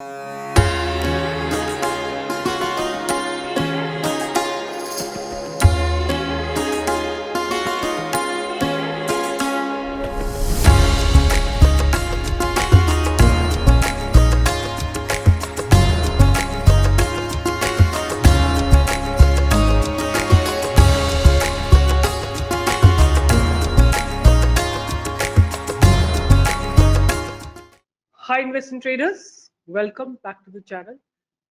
Hi investment traders, welcome back to the channel.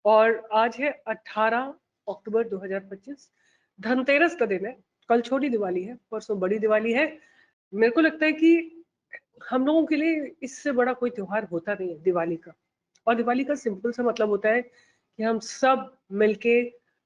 और आज है 18 अक्टूबर 2025। धनतेरस का दिन है। कल छोटी दिवाली है, परसों बड़ी दिवाली है। मेरे को लगता है कि हम लोगों के लिए इससे बड़ा कोई त्योहार होता नहीं है दिवाली का। और दिवाली का सिंपल सा मतलब होता है कि हम सब मिलके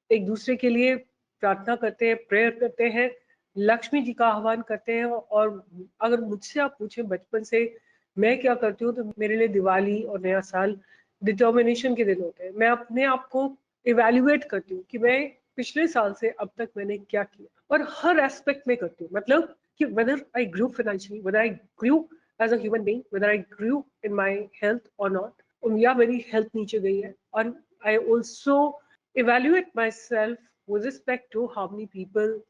एक दूसरे के लिए प्रार्थना करते हैं, प्रेयर करते हैं, लक्ष्मी जी का आह्वान करते हैं। और अगर मुझसे आप पूछें बचपन से मैं क्या करती हूँ, तो मेरे लिए दिवाली और नया साल डिटर्मिनेशन के दिन होते हैं। मैं अपने आप को इवेल्युएट करती हूँ कि मैं पिछले साल से अब तक मैंने क्या किया, और हर एस्पेक्ट में करती हूँ। मतलब कि whether I grew financially, whether I grew as a human being, whether I grew in my health और नॉट, या मेरी हेल्थ नीचे गई है। और I also evaluate myself with respect to how many people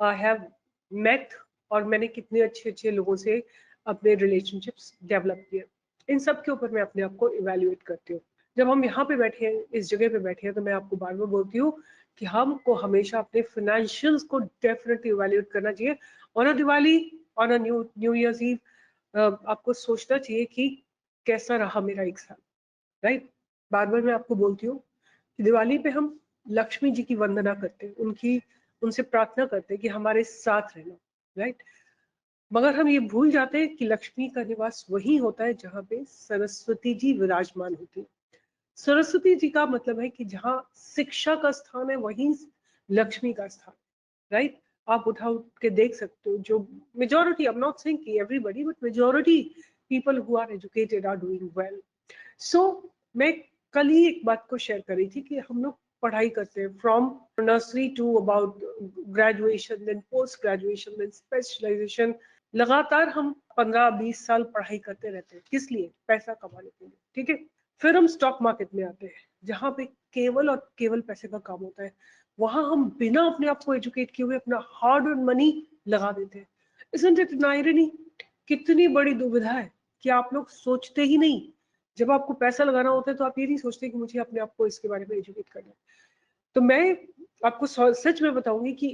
I have met, और मैंने कितने अच्छे अच्छे लोगों से अपने रिलेशनशिप्स डेवलप किए। इन सब के ऊपर मैं अपने आप को इवेल्युएट करती हूँ। जब हम यहाँ पे बैठे हैं, इस जगह पे बैठे हैं, तो मैं आपको बार बार बोलती हूँ कि हमको हमेशा अपने फाइनेंशियल्स को डेफिनेटली इवेल्युएट करना चाहिए। On a Diwali, on a new year's eve, आपको सोचना चाहिए कि कैसा रहा मेरा एक साल, राइट। बार बार मैं आपको बोलती हूँ कि दिवाली पे हम लक्ष्मी जी की वंदना करते हैं, उनसे प्रार्थना करते हैं कि हमारे साथ रहना, राइट। मगर हम ये भूल जाते हैं कि लक्ष्मी का निवास वही होता है जहाँ पे सरस्वती जी विराजमान होती है। सरस्वती जी का मतलब है कि जहाँ शिक्षा का स्थान है वहीं लक्ष्मी का स्थान, राइट। आप उठा उठ के देख सकते हो, जो majority, I am not saying कि everybody, but majority people who are educated are doing well. So मैं कल ही एक बात को शेयर कर रही थी कि हम लोग पढ़ाई करते हैं from nursery to about graduation, then post graduation, then specialisation. लगातार हम 15-20 साल पढ़ाई करते रहते हैं, किस लिए? पैसा कमाने के लिए, ठीक है। फिर हम स्टॉक मार्केट में आते हैं, जहाँ पे केवल और केवल पैसे का काम होता है। वहां हम बिना अपने आप को एजुकेट किए हुए अपना हार्ड अर्न मनी लगा देते हैं। इसंट इट एन आयरनी? कितनी बड़ी दुविधा है कि आप लोग सोचते ही नहीं। जब आपको पैसा लगाना होता है तो आप ये नहीं सोचते कि मुझे अपने आप को इसके बारे में एजुकेट करना है। तो मैं आपको सच में बताऊंगी कि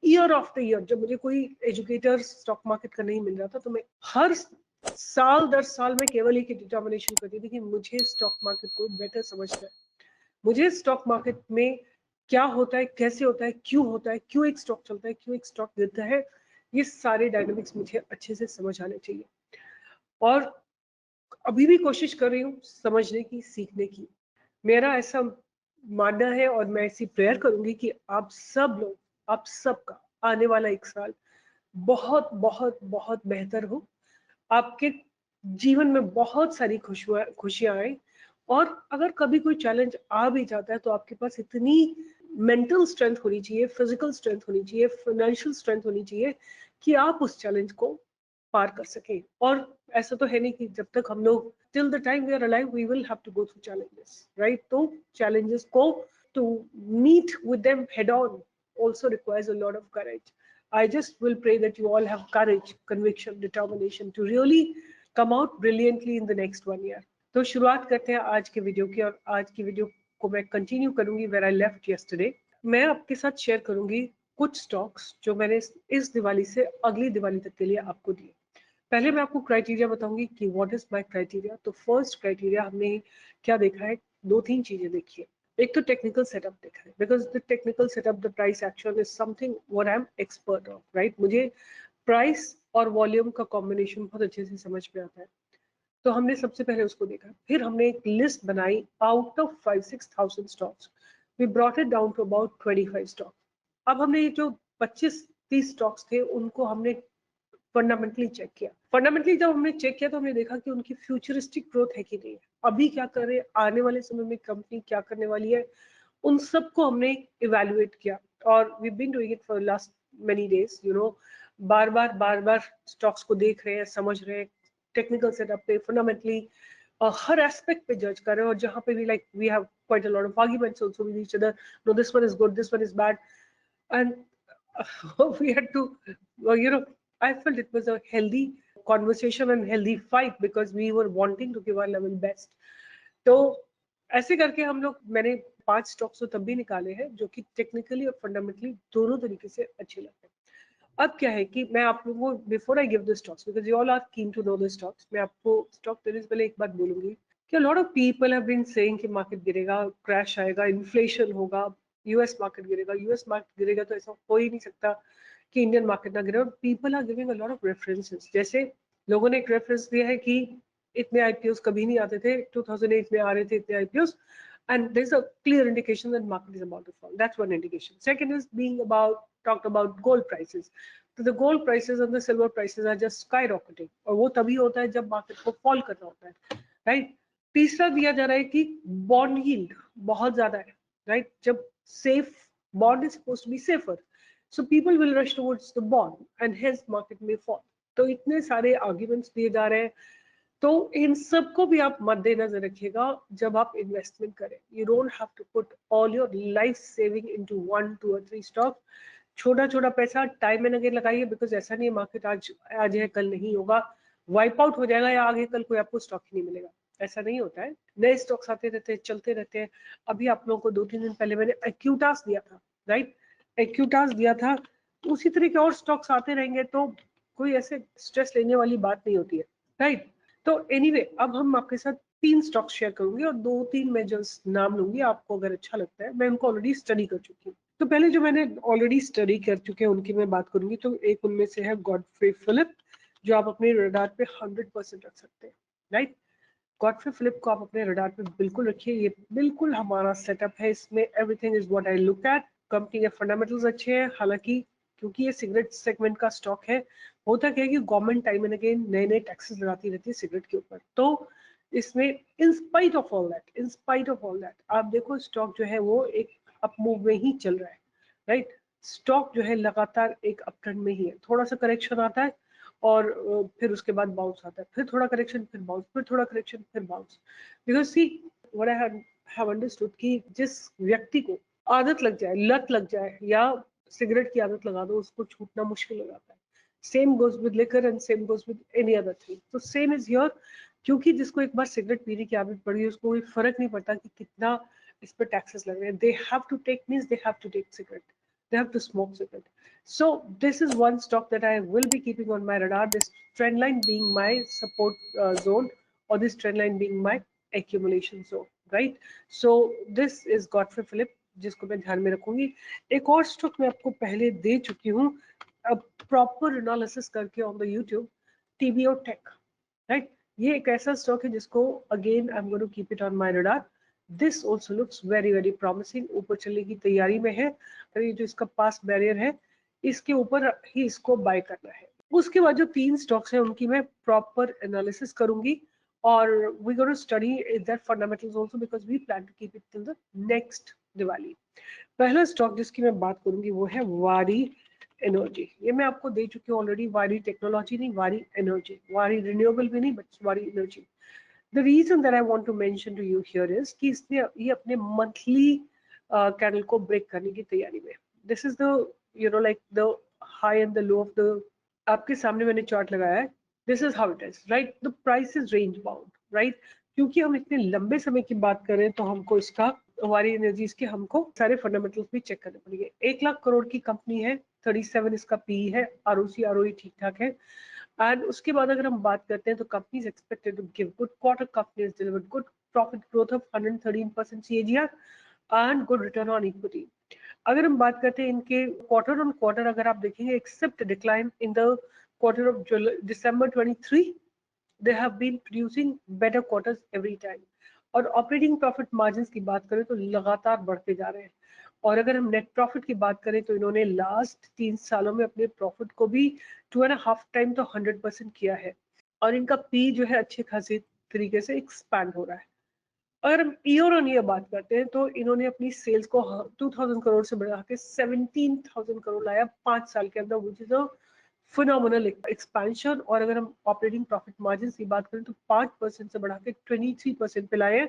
ईयर आफ्टर ईयर जब मुझे कोई एजुकेटर स्टॉक मार्केट का नहीं मिल रहा था, तो मैं हर साल दर साल में केवल एक डिटर्मिनेशन करती थी कि मुझे स्टॉक मार्केट को बेटर समझना है। मुझे स्टॉक मार्केट में क्या होता है, कैसे होता है, क्यों होता है, क्यों एक स्टॉक चलता है, क्यों एक स्टॉक गिरता है, ये सारे डायनामिक्स मुझे अच्छे से समझ आने चाहिए। और अभी भी कोशिश कर रही हूँ समझने की, सीखने की। मेरा ऐसा मानना है और मैं ऐसी प्रेयर करूंगी कि आप सब लोग, आप सबका आने वाला एक साल बहुत बहुत बहुत बेहतर हो। आपके जीवन में बहुत सारी खुशियां आए। और अगर कभी कोई चैलेंज आ भी जाता है तो आपके पास इतनी मेंटल स्ट्रेंथ होनी चाहिए, फिजिकल स्ट्रेंथ होनी चाहिए, फाइनेंशियल स्ट्रेंथ होनी चाहिए कि आप उस चैलेंज को पार कर सकें। और ऐसा तो है नहीं कि जब तक हम लोग, till the time we are alive, we will have to go through challenges, right. तो चैलेंजेस को to meet with them head on also requires a lot of courage. I just will pray that you all have courage, conviction, determination to really come out brilliantly in the next 1 year. तो शुरुआत करते हैं आज के video की। और आज की वीडियो को मैं कंटिन्यू करूंगी where I left yesterday। मैं आपके साथ शेयर करूंगी कुछ स्टॉक्स जो मैंने इस दिवाली से अगली दिवाली तक के लिए आपको दिए। पहले मैं आपको क्राइटेरिया बताऊंगी कि व्हाट इज माय क्राइटेरिया। तो फर्स्ट क्राइटेरिया हमने क्या देखा है, दो तीन चीजें देखी है। एक तो टेक्निकल सेटअप देखा है, because the technical setup, the price action is something what I am expert of, right. मुझे प्राइस और वॉल्यूम का कॉम्बिनेशन बहुत अच्छे से समझ में आता है। तो हमने सबसे पहले उसको देखा, फिर हमने एक लिस्ट बनाई out of 5-6,000 stocks. We brought it down to about 25 stock. अब हमने ये जो 25-30 स्टॉक्स थे उनको हमने फंडामेंटली चेक किया। फंडामेंटली जब हमने चेक किया तो हमने देखा कि उनकी फ्यूचरिस्टिक ग्रोथ है कि नहीं है, अभी क्या कर रहे हैं, आने वाले समय में कंपनी क्या करने वाली है, उन सबको हमने इवेल्युएट किया। और we been doing it for last many days, you know. बार बार स्टॉक्स को देख रहे हैं, समझ रहे हैं टेक्निकल सेटअप पे, फंडामेंटली हर एस्पेक्ट पे जज कर रहे हैं, और जहाँ पे भी like we have quite a lot of arguments also with each other, no this one is good, this one is bad, and we had to, I felt it was a healthy conversation and healthy fight because we were wanting to give our level best. तो ऐसे करके हम लोग, मैंने 5 stocks तो तब भी निकाले हैं जो कि टेक्निकली और फंडामेंटली दोनों तरीके से अच्छे लगते हैं। अब क्या है कि मैं आप लोगों को, before I give the stocks, because you all are keen to know the stocks, मैं आपको स्टॉक देने से पहले एक बात बोलूंगी कि lot of people have been saying कि मार्केट गिरेगा, क्रैश आएगा, इन्फ्लेशन होगा, यूएस मार्केट गिरेगा, यूएस मार्केट गिरेगा तो ऐसा हो ही नहीं सकता कि इंडियन मार्केट ना गिरे। और people are giving a lot of references, जैसे लोगों ने एक रेफरेंस दिया है कि इतने आईपीओ कभी नहीं आते थे, 2008 में आ रहे थे इतने IPO, and there's a clear indication that market is about to fall. That's one indication. Second is being talked about gold prices. So the gold prices and the silver prices are just skyrocketing, और वो तभी होता है जब market को fall करना होता है, राइट। तीसरा दिया जा रहा है कि बॉन्ड यील्ड बहुत ज्यादा है, राइट। जब safe, bond is supposed to be safer, so people will rush towards the bond and hence market may fall. तो इतने सारे आर्ग्यूमेंट्स दिए जा रहे हैं, तो इन सबको भी आप मद्देनजर रखिएगा जब आप इन्वेस्टमेंट करें। You don't have to put all your life saving into 1, 2 और 3 स्टॉक। छोटा छोटा पैसा टाइम में अगर लगाइए, बिकॉज ऐसा नहीं है मार्केट आज है कल नहीं होगा, वाइप आउट हो जाएगा या आगे कल कोई आपको स्टॉक ही नहीं मिलेगा, ऐसा नहीं होता है। नए स्टॉक्स आते रहते हैं, चलते रहते हैं। अभी आप लोगों को 2-3 दिन पहले मैंने एक्यूटास दिया था, राइट, एक्यूटास दिया था। उसी तरह के और स्टॉक्स आते रहेंगे, तो कोई ऐसे स्ट्रेस लेने वाली बात नहीं होती है, राइट। तो एनीवे अब हम आपके साथ 3 स्टॉक शेयर करूंगी और 2-3 मैं जस्ट नाम लूंगी, आपको अगर अच्छा लगता है। मैं उनको ऑलरेडी स्टडी कर चुकी हूँ, तो पहले जो मैंने ऑलरेडी स्टडी कर चुके हैं उनकी मैं बात करूंगी। तो एक उनमें से है गॉडफ्रे फिलिप, जो आप अपने रडार पे 100% रख सकते हैं, राइट। गॉडफ्रे फिलिप को आप अपने रडार पे बिल्कुल रखिए, ये बिल्कुल हमारा सेटअप है, इसमें everything is what I look at. Company के फंडामेंटल्स अच्छे हैं, हालांकि क्योंकि ये सिगरेट सेगमेंट का स्टॉक है, होता क्या है कि गवर्नमेंट टाइम एंड अगेन नए नए टैक्सेस लगाती रहती है सिगरेट के ऊपर। तो इसमें in spite of all that, in spite of all that, आप देखो स्टॉक जो है वो एक अप मूव में ही चल रहा है, राइट। स्टॉक जो है लगातार एक अप ट्रेंड में ही है, थोड़ा सा करेक्शन आता है और फिर उसके बाद बाउंस आता है, फिर थोड़ा करेक्शन, फिर बाउंस, फिर थोड़ा करेक्शन, फिर bounce. Because see what I have understood कि जिस व्यक्ति को आदत लग जाए, लत लग जाए, या सिगरेट की आदत लगा दो, उसको छूटना मुश्किल हो जाता है। Same goes with liquor and same goes with any other thing. तो सेम इज हियर, क्योंकि जिसको एक बार सिगरेट पीने की आदत पड़ गई, उसको कोई फर्क नहीं पड़ता कि कितना इस पर टैक्सेस लग रहे हैं। They have to take means they have to take cigarette, they have to smoke cigarette. So this is one stock that I will be keeping on my radar, this trend line being my support zone, or this trend line being my accumulation zone, right? So this is Godfrey Philip, जिसको मैं ध्यान में रखूंगी। एक और stock मैं आपको पहले दे चुकी हूँ प्रॉपर एनालिसिस करके on the YouTube, TBO tech, right. ये एक ऐसा स्टॉक है जिसको again I am going to keep it on my radar. This also looks very very promising, ऊपर चलने की तैयारी में है, और ये जो इसका पास बैरियर है इसके ऊपर ही इसको बाय करना है। उसके बाद जो 3 स्टॉक्स हैं उनकी मैं प्रॉपर एनालिसिस करूंगी, और we going to study that fundamentals also, because we plan to keep it till the next Diwali. पहला स्टॉक जिसकी मैं बात करूंगी वो है वारी एनर्जी। ये मैं आपको दे चुकी हूँ ऑलरेडी, वारी टेक्नोलॉजी नहीं, वारी एनर्जी, वारी रिन्यूएबल भी नहीं, बट वारी energy. The reason that I want to mention to you here is कि इसने ये अपने मंथली कैंडल को ब्रेक करने की तैयारी में। This is the like the high and the low of the, आपके सामने मैंने चार्ट लगाया है। This is how it is, right. The price is range bound, right. क्योंकि हम इतने लंबे समय की बात कर रहे हैं, तो हमको इसका हमारी एनर्जीज के हमको सारे फंडामेंटल्स भी चेक करने पड़ेंगे। 1 लाख करोड़ की कंपनी है, 37 इसका पी है, आरओसी आरओई ठीक ठाक है। एंड उसके बाद अगर हम बात करते हैं तो companies expected to give good quarter, companies delivered good profit growth of 113% CAGR and good return on equity. अगर हम बात करते हैं इनके क्वार्टर ऑन क्वार्टर, अगर आप देखेंगे except decline in the quarter of December 23, they have been producing better quarters every time। और ऑपरेटिंग प्रॉफिट मार्जिन की बात करें तो लगातार बढ़ते जा रहे हैं। और अगर हम नेट प्रॉफिट की बात करें तो इन्होंने लास्ट 3 सालों में अपने प्रॉफिट को भी 2.5 टाइम तो 100% किया है, और इनका पी जो है अच्छे खासे तरीके से एक्सपैंड हो रहा है। अगर हम ईयर ऑन ईयर बात करते हैं तो इन्होंने अपनी सेल्स को 2000 करोड़ से बढ़ा के 17,000 करोड़ लाया 5 साल के अंदर, which is a phenomenal expansion. और अगर हम ऑपरेटिंग प्रॉफिट मार्जिन की बात करें तो 5% से बढ़ा के 23% पे लाए हैं।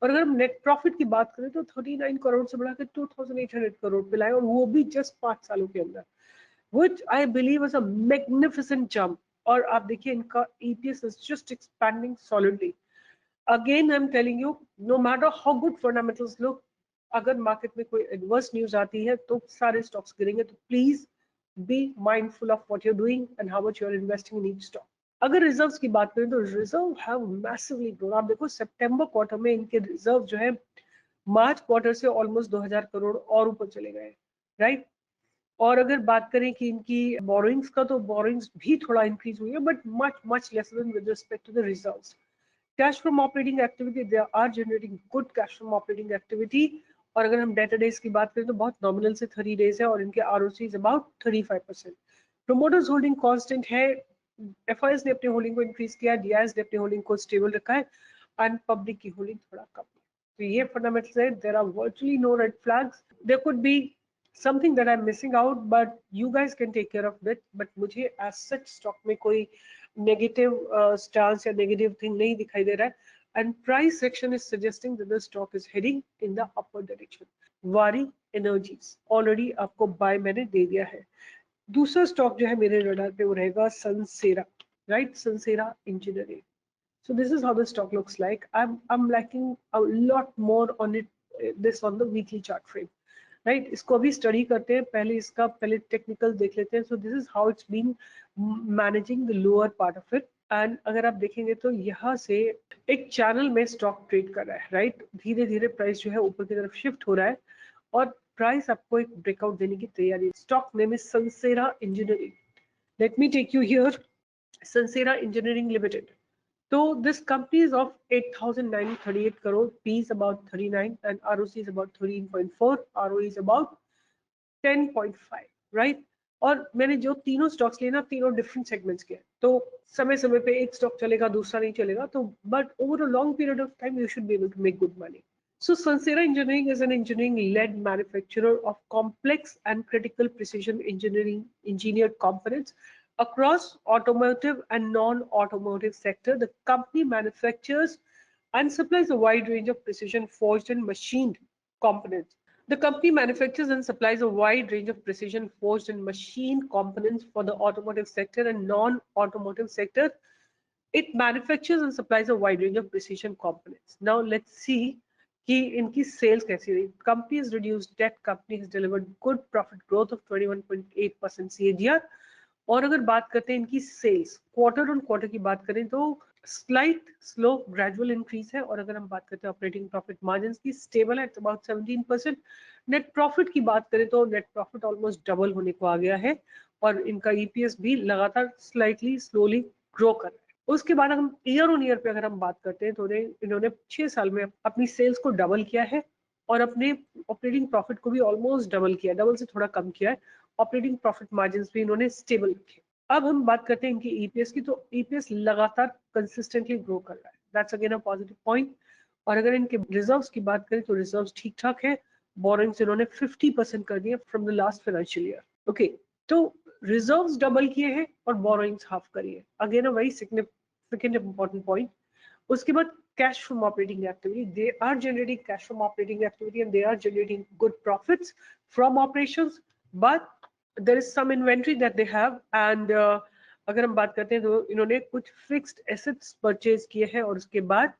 और अगर हम नेट प्रॉफिट की बात करें तो 39 करोड़ से बढ़ा के 2800 करोड़ पे लाए, और वो भी जस्ट 5 सालों के अंदर, which I believe is a magnificent jump. और आप देखिए इनका EPS is just expanding solidly. Again, I'm telling you, no matter how good fundamentals look, अगर मार्केट में कोई एडवर्स न्यूज आती है तो सारे स्टॉक्स गिरेंगे। तो please be mindful of what you are doing and how much you are investing in each stock. अगर रिजर्व्स की बात करें तो रिजर्व हैव मैसिवली ग्रोन। आप देखो सितंबर क्वार्टर में इनके रिजर्व जो है मार्च क्वार्टर से ऑलमोस्ट 2000 करोड़ और ऊपर चले गए, राइट। और अगर बात करें कि इनकी बोरोइंग्स का, तो बोरोइंग्स भी थोड़ा इंक्रीज हुई है, but much much less than with respect to the reserves. Cash from operating activity, they are generating good cash from operating activity. और अगर हम डेटा डेज की बात करें तो बहुत नॉमिनल से 30 डेज है, और इनके ROC is about 35%। Promoters holding constant है, FIS ने अपनी होल्डिंग को इंक्रीज किया, DIS ने अपनी होल्डिंग को स्टेबल रखा है, एंड पब्लिक की होल्डिंग थोड़ा कम है। तो ये फंडामेंटल्स है। There are virtually no red flags. There could be something that I'm missing out, but you guys can take care of it. But मुझे as such stock में कोई negative stance या negative thing नहीं दिखाई दे रहा है, and price section is suggesting that the stock is heading in the upward direction. वारी energies already आपको बाय मैंने दे दिया है। दूसरा स्टॉक जो है मेरे रडार पे वो रहेगा Sansera, right, Sansera engineering. So this is how the stock looks like. I'm lacking a lot more on it, this on the weekly chart frame, right? इसको अभी स्टडी करते हैं, पहले इसका पहले टेक्निकल देख लेते हैं। So this is how it's been managing the lower part of it. And अगर आप देखेंगे तो यहाँ से एक चैनल में स्टॉक ट्रेड कर रहा है, राइट। धीरे धीरे प्राइस जो है ऊपर की तरफ शिफ्ट हो रहा है, और प्राइस आपको एक ब्रेकआउट देने की तैयारी। Stock name is Sansera Engineering. Let me take you here, Sansera Engineering Limited. So this company is of 8,938 crore, P is about 39, and ROC is about 13.4, ROE is about 10.5, right? और मैंने जो तीनों स्टॉक्स लिए ना, तीनों डिफरेंट सेगमेंट्स के, तो समय समय पे एक स्टॉक चलेगा दूसरा नहीं चलेगा, तो but over a long period of time you should be able to make good money. So Sansera Engineering is an engineering-led manufacturer of complex and critical precision engineering engineered components across automotive and non-automotive sector. The company manufactures and supplies a wide range of precision forged and machined components. The company manufactures and supplies a wide range of precision forged and machined components for the automotive sector and non-automotive sector. It manufactures and supplies a wide range of precision components. Now let's see कि इनकी sales कैसी रही. Company has reduced debt. Company has delivered good profit growth of 21.8% CAGR. और अगर बात करते हैं इनकी सेल्स क्वार्टर ऑन क्वार्टर की बात करें तो स्लाइट स्लो ग्रेजुअल इंक्रीज है. और अगर हम बात करते हैं ऑपरेटिंग प्रॉफिट मार्जिन की, स्टेबल है, अबाउट 17%. नेट प्रॉफिट की बात करें तो नेट प्रॉफिट ऑलमोस्ट डबल होने को आ गया है, और इनका EPS भी लगातार स्लाइटली स्लोली ग्रो कर रहा है. उसके बाद हम ईयर ऑन ईयर पे अगर हम बात करते हैं तो इन्होंने 6 साल में अपनी सेल्स को डबल किया है, और अपने ऑपरेटिंग प्रॉफिट को भी ऑलमोस्ट डबल किया, डबल से थोड़ा कम किया है. ऑपरेटिंग प्रॉफिट मार्जिन भी इन्होंने स्टेबल रखे. अब हम बात करते हैं इनकी EPS की, तो EPS लगातार कंसिस्टेंटली ग्रो कर रहा है. That's again a positive point. और अगर इनके रिजर्व्स की बात करें तो रिजर्व्स ठीक ठाक है. बोरोइंग्स इन्होंने 50% कर दिए from the last financial year. Okay, तो रिजर्व्स डबल किए हैं और बोरोइंग्स हाफ करी है. Again a very significant important point. उसके बाद cash from operating activity, they are generating cash from operating activity and they are generating good profits from operations, but there is some inventory that they have. And अगर हम बात करते हैं तो इन्होंने कुछ फिक्स्ड एसेट्स परचेज किए हैं, और उसके बाद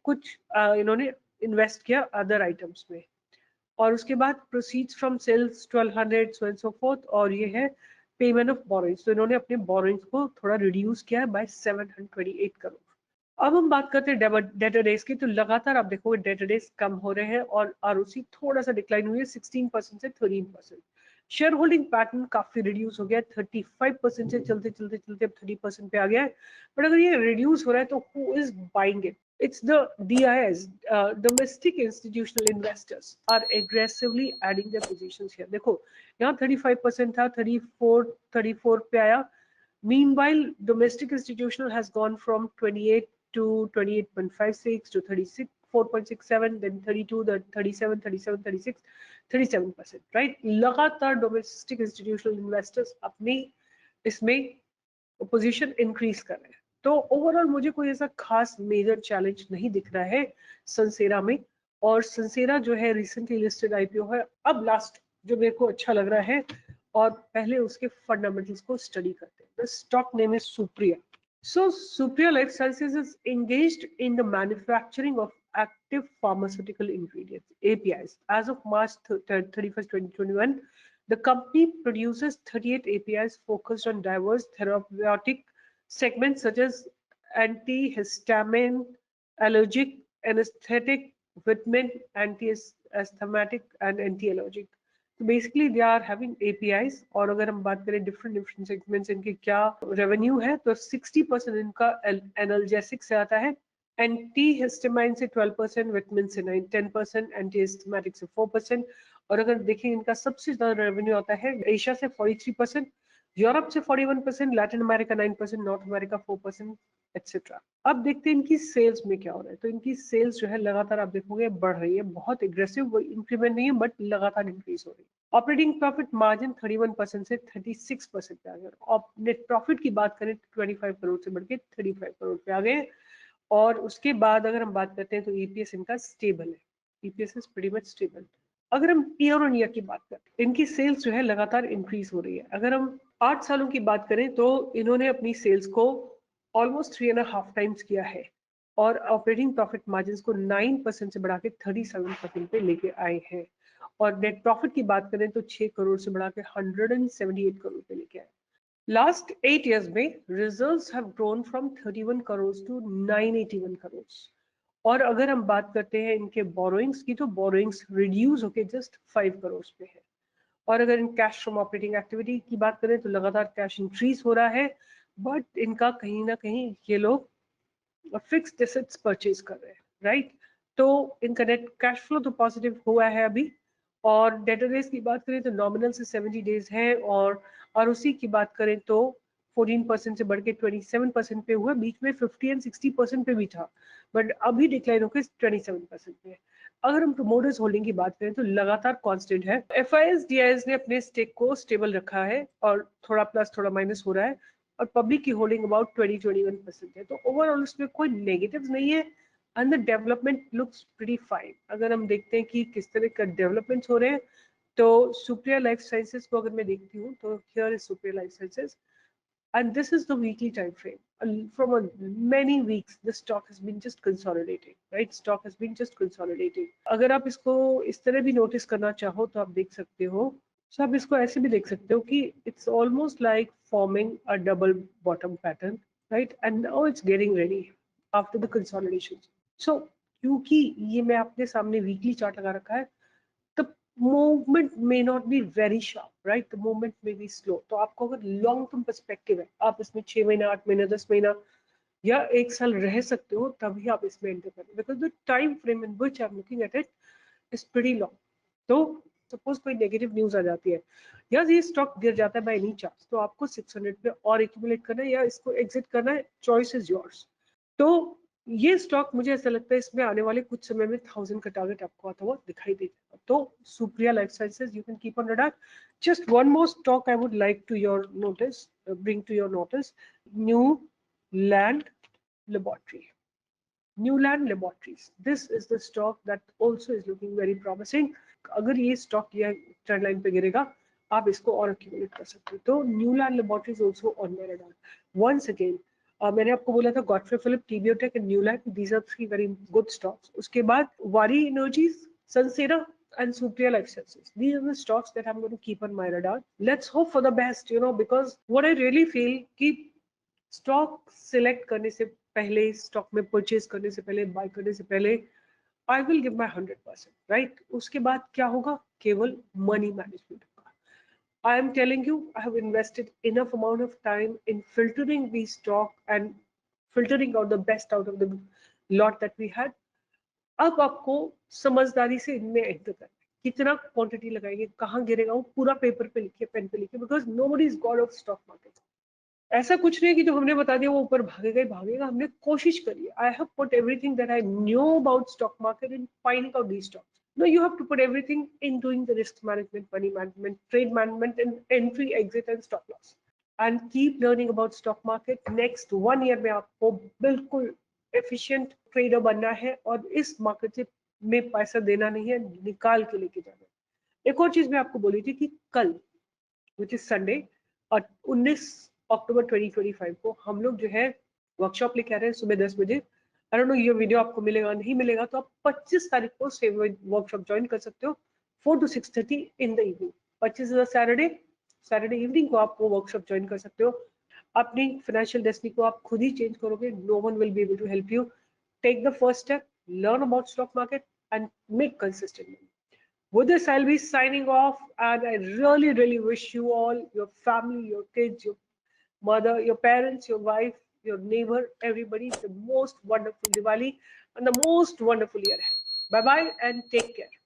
कुछ इन्होंने इन्वेस्ट किया अदर आइटम्स में. और उसके बाद proceeds from sales 1200 so and so forth, और ये है पेमेंट ऑफ बोरोइंग्स. तो इन्होंने अपने बोरोइंग्स को थोड़ा रिड्यूस किया है बाय 728 करोड़. अब हम बात करते हैं डेटा डेज की, तो लगातार आप देखोगे डेटा डेज कम हो रहे हैं, और ROC थोड़ा सा डिक्लाइन हुई है 16% से 13%. शेयर होल्डिंग पैटर्न काफी रिड्यूस हो गया, 35% से चलते चलते चलते अब 30% पे आ गया है. बट अगर ये रिड्यूस हो रहा है तो who is buying it? It's the DIS, domestic institutional investors are aggressively adding their positions here. देखो यहाँ 35% था, 34 पे आया. Meanwhile, domestic institutional has gone from 28 to 28.56 to 34.67, then 32, then 37, 37, 36, 37%, right? लगातार domestic institutional investors अपनी इसमें पोजीशन इंक्रीज कर रहे हैं। तो ओवरऑल मुझे कोई ऐसा खास मेजर चैलेंज नहीं दिख रहा है संसेरा में। और संसेरा जो है रिसेंटली लिस्टेड आईपीओ है। अब लास्ट जो मेरे को अच्छा लग रहा है, और पहले उसके फंडामेंटल्स को स्टडी करते हैं। The stock name is Supriya. So Supriya Life Sciences is engaged in the manufacturing of active pharmaceutical ingredients, APIs. As of March 31st, 2021, the company produces 38 APIs focused on diverse therapeutic segments such as antihistamine, allergic, anesthetic, vitamin, anti-asthmatic, and anti-allergic. तो basically they are having APIs. और अगर हम बात करें different different segments इनके क्या revenue है, तो 60% इनका एनाल्जेसिक से आता है, एंटी हिस्टामाइन से 12%, विटामिन से 10%, एंटी हिस्टामेटिक से 4%। और अगर देखें इनका सबसे ज्यादा रेवेन्यू आता है एशिया से 43%, यूरोप से 41%, Latin America 9%, north America 4%, etcetera. अब देखते हैं इनकी सेल्स में क्या हो रहा है। तो इनकी सेल्स जो है लगातार आप देखोगे बढ़ रही है, बहुत एग्रेसिव इंक्रीमेंट नहीं है बट लगातार इंक्रीज हो रही है। ऑपरेटिंग प्रॉफिट मार्जिन 31% से 36% पे आ गया। और नेट प्रॉफिट की बात करें तो 25 करोड़ से बढ़ के 35 करोड़ पे आ गए। और उसके बाद अगर हम बात करते हैं तो ईपीएस इनका स्टेबल है, EPS is pretty much stable. अगर हम ईयर ऑन ईयर की बात करें, इनकी सेल्स जो है लगातार इंक्रीज हो रही है। अगर हम 8 सालों की बात करें तो इन्होंने अपनी सेल्स को ऑलमोस्ट 3.5 टाइम्स किया है। और ऑपरेटिंग प्रॉफिट मार्जिन को 9% से बढ़ा के 37% पे लेके आए हैं। और नेट प्रॉफिट की बात करें तो 6 करोड़ से बढ़ा के 178 करोड़ पे लेके आए। Last 8 years में results have grown from 31 crores to 981 crores। और अगर हम बात करते हैं इनके बोरोइंग्स की, तो बोरोइंग्स रिड्यूस होके जस्ट 5 करोड़ पे है। और अगर in cash from operating activity की बात करें तो लगातार कैश इंक्रीज हो रहा है, बट इनका कहीं ना कहीं ये लोग फिक्स्ड एसेट्स परचेज कर रहे हैं, राइट। तो इनका नेट कैश फ्लो तो पॉजिटिव हुआ है अभी। और डेटर डेज की बात करें तो नॉमिनल से 70 डेज है। और उसी की बात करें तो 14% से बढ़ के 27% पे हुआ। बीच में 50 एंड 60% पे भी था, बट अभी डिक्लाइन होकर 27% पे है। अगर हम प्रमोटर्स होल्डिंग की बात करें तो लगातार कांस्टेंट है। एफआईएस डीआईएस ने अपने स्टेक को स्टेबल रखा है, और थोड़ा प्लस थोड़ा माइनस हो रहा है। और पब्लिक की होल्डिंग अबाउट 20-21% है। तो ओवरऑल उसमें कोई नेगेटिव्स नहीं है, and the development looks pretty fine. अगर हम देखते हैं कि किस तरह का डेवलपमेंट्स हो रहे हैं, तो सुप्रिया लाइफ साइंसेज को अगर मैं देखती हूँ तो here is Supriya life sciences, and this is the weekly time frame. From many weeks the stock has been just consolidating, right? Stock has been just consolidating. अगर आप इसको इस तरह भी नोटिस करना चाहो तो आप देख सकते हो। So आप इसको ऐसे भी देख सकते हो कि it's almost like forming a double bottom pattern, right? And now it's getting ready after the consolidation. So क्योंकि ये मैं अपने सामने वीकली चार्ट लगा रखा है, the movement may not be very sharp, right? The movement may be slow. तो आपको अगर लॉन्ग टर्म पर्सपेक्टिव है, आप इसमें 6 महीना, 8 महीना, 10 महीना या 1 साल रह सकते हो, तभी आप इसमें एंटर करें, because the time frame in which I am looking at it is pretty long. तो सपोज कोई नेगेटिव न्यूज आ जाती है या ये स्टॉक गिर जाता है बाय एनी चांस, तो आपको 600 पे और एक्यूमुलेट करना है या इसको एग्जिट करना है, चॉइस इज योर्स। तो ये स्टॉक मुझे ऐसा लगता है इसमें आने वाले कुछ समय में 1000 का टारगेट आपको आता हुआ दिखाई देगा। तो Supriya life sciences you can keep on radar. Just one more stock I would like to your notice, bring to your notice, Neuland laboratory. Newland Laboratories. This is the stock that also is looking very promising. अगर ये stock ये trend line पे गिरेगा, आप इसको और accumulate कर सकते हो। तो Neuland laboratories also on my radar. Once again मैंने आपको बोला था Godfrey Phillips, TBO Tek and Neuland, these are 3 very good stocks. उसके बाद Waaree energies, Sansera and Supriya Life Sciences. These are the stocks that I'm going to keep on my radar. Let's hope for the best, because what I really feel कि stock select करने से पहले, stock में purchase करने से पहले, bye करने से पहले, I will give my 100%, right. उसके बाद क्या होगा, केवल मनी मैनेजमेंट होगा। I am telling you, I have invested enough amount of time in filtering these stock and filtering out the best out of the lot that we had. अब आपको समझदारी से इनमें एंटर करना है। कितना क्वांटिटी लगाएंगे, कहाँ गिरेगा, वो पूरा पेपर पे लिखिए, पेन पे लिखिए, because nobody is God of stock market. ऐसा कुछ नहीं कि जो हमने बता दिया वो ऊपर भागेगा ही भागेगा। हमने कोशिश करी। I have put everything that I knew about stock market in finding out these stocks. No, you have to put everything in doing the risk management, money management, trade management, and entry, exit, and stop loss. and keep learning about stock market. Next 1 year में आपको बिल्कुल efficient trader बनना है और इस market में पैसा देना नहीं है, निकाल के लेके जाना है। एक और चीज मैं आपको बोली थी कि कल which is Sunday और 19 अक्टूबर 2025 को हम लोग जो है वर्कशॉप लेके आ रहे हैं सुबह 10 बजे। आई डोंट नो ये वीडियो आपको मिलेगा नहीं मिलेगा, तो आप 25 तारीख को सेम वर्कशॉप ज्वाइन कर सकते हो 4 to 6:30 in the evening. 25 Saturday evening को आप वो वर्कशॉप ज्वाइन कर सकते हो। अपनी फाइनेंशियल डेस्टिनी को आप खुद ही चेंज करोगे, no one will be able to help you. Take the first step, learn about stock market and make consistent money. With this, I'll be signing off, and I really, really wish you all, your family, your kids, your mother, your parents, your wife, your neighbor, everybody, the most wonderful Diwali and the most wonderful year ahead. Bye bye and take care.